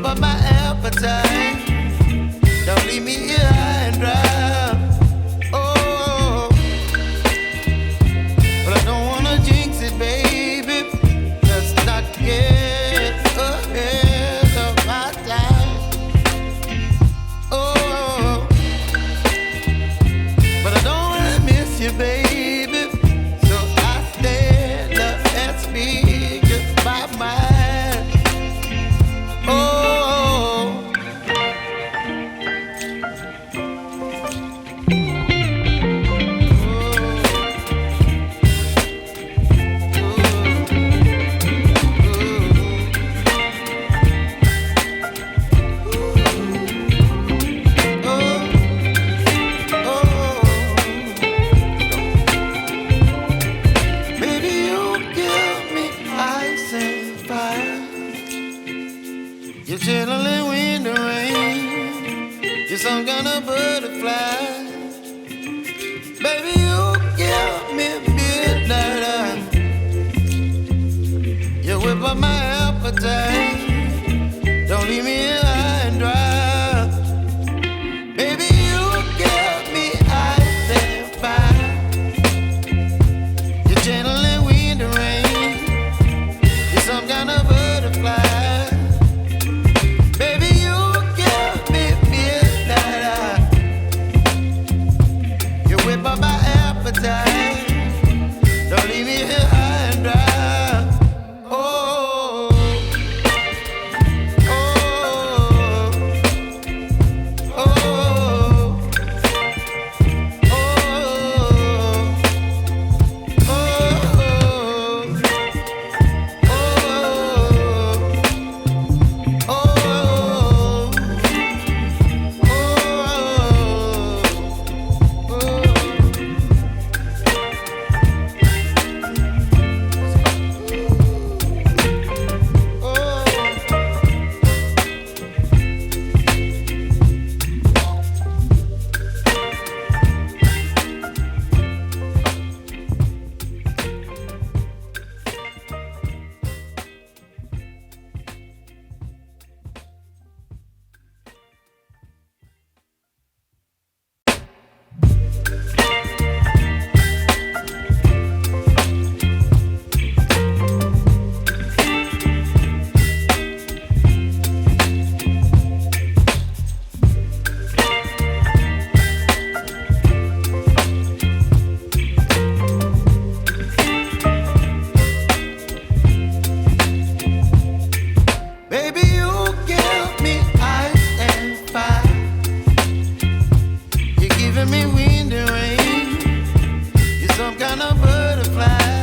up my appetite. Don't leave me here high and dry. Oh, but I don't wanna jinx it, baby. Let's not get ahead of my time. Oh, but I don't wanna miss you, baby. So I stand up and speak just my mind. Oh. You're chilling in the rain. You're some kind of butterfly. Baby, you give me midnight. You whip up my appetite. Don't leave me here high and dry. Baby, you give me ice and fire. You're channeling wind and rain. You're some kind of butterfly. Whip my appetite. Don't leave me here high and dry. Oh, oh, oh, oh, me wind and rain. You're some kind of butterfly.